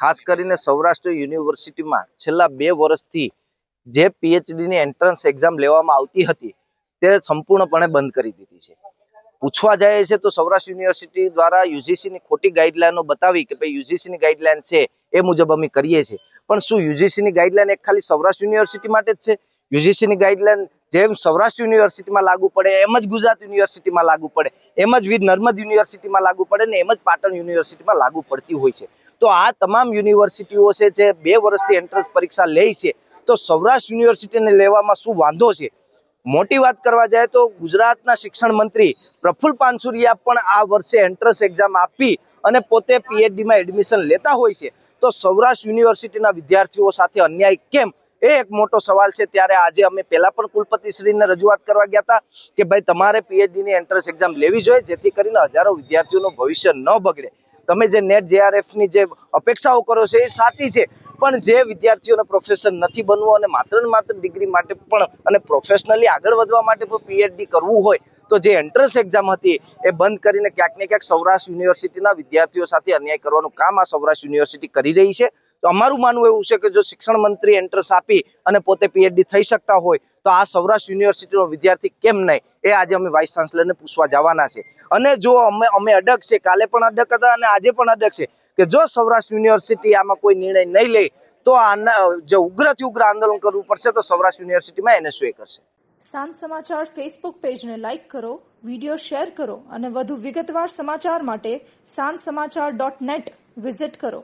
ખાસ કરીને સૌરાષ્ટ્ર યુનિવર્સિટીમાં છેલ્લા 2 વર્ષથી જે પીએચડીની એન્ટ્રન્સ એક્ઝામ લેવામાં આવતી હતી તે સંપૂર્ણપણે બંધ કરી દીધી છે. પૂછવા જાય છે તો સૌરાષ્ટ્ર યુનિવર્સિટી દ્વારા યુજીસીની ખોટી ગાઈડલાઈનો બતાવી કે ભાઈ યુજીસીની ગાઈડલાઈન છે એ મુજબ અમે કરીએ છીએ, પણ શું યુજીસીની ગાઈડલાઈન એક ખાલી સૌરાષ્ટ્ર યુનિવર્સિટી માટે જ છે? યુજીસીની ગાઈડલાઈન જેમ સૌરાષ્ટ્ર યુનિવર્સિટીમાં લાગુ પડે એમ જ ગુજરાત યુનિવર્સિટીમાં લાગુ પડે, એમ જ વીર નર્મદ યુનિવર્સિટીમાં લાગુ પડે ને એમ જ પાટણ યુનિવર્સિટીમાં લાગુ પડતી હોય છે. તો આ તમામ યુનિવર્સિટીઓ છે જે 2 વર્ષથી એન્ટ્રન્સ પરીક્ષા લે છે, તો સૌરાષ્ટ્ર યુનિવર્સિટીને લેવામાં શું વાંધો છે? મોટી વાત કરવા જાય તો ગુજરાતના શિક્ષણ મંત્રી પ્રફુલ્લ પાનસુરિયા પણ આ વર્ષે એન્ટ્રન્સ એક્ઝામ આપી અને પોતે પીએચડીમાં એડમિશન લેતા હોય છે, તો સૌરાષ્ટ્ર યુનિવર્સિટીના વિદ્યાર્થીઓ સાથે અન્યાય કેમ? એ એક મોટો સવાલ છે. ત્યારે આજે અમે પહેલા પણ કુલપતિશ્રીને રજૂઆત કરવા ગયા હતા કે ભાઈ તમારે પીએચડીની એન્ટ્રન્સ એક્ઝામ લેવી જોઈએ જેથી કરીને હજારો વિદ્યાર્થીઓનું ભવિષ્ય ન બગડે. તમે જે નેટ જેઆરએફની જે અપેક્ષાઓ કરો છો એ સાચી છે, પણ જે વિદ્યાર્થીઓને પ્રોફેસર નથી બનવું અને માત્ર ને માત્ર ડિગ્રી માટે પણ અને પ્રોફેશનલી આગળ વધવા માટે પણ પીએચડી કરવું હોય તો જે એન્ટ્રન્સ એક્ઝામ હતી એ બંધ કરીને ક્યાંક ને ક્યાંક સૌરાષ્ટ્ર યુનિવર્સિટીના વિદ્યાર્થીઓ સાથે અન્યાય કરવાનું કામ આ સૌરાષ્ટ્ર યુનિવર્સિટી કરી રહી છે. તો અમારું માનવું એવું છે કે જો શિક્ષણ મંત્રી એન્ટ્રન્સ આપી અને પોતે પીએચડી થઈ શકતા હોય તો આ સૌરાષ્ટ્ર યુનિવર્સિટીનો વિદ્યાર્થી કેમ નહીં? એ આજે અમે વાઇસ ચાન્સલરને પૂછવા જવાના છે. અને જો અમે અડગ છે, કાલે પણ અડગ હતા અને આજે પણ અડગ છે કે જો સૌરાષ્ટ્ર યુનિવર્સિટી આમાં કોઈ નિર્ણય નહીં લે તો આના જે ઉગ્રથી ઉગ્ર આંદોલન કરવું પડશે. તો સૌરાષ્ટ્ર યુનિવર્સિટીમાં એનએસયુએ કરશે. સાંજ સમાચાર ફેસબુક પેજને લાઇક કરો, વિડીયો શેર કરો અને વધુ વિગતવાર સમાચાર માટે sanssamachar.net વિઝિટ કરો.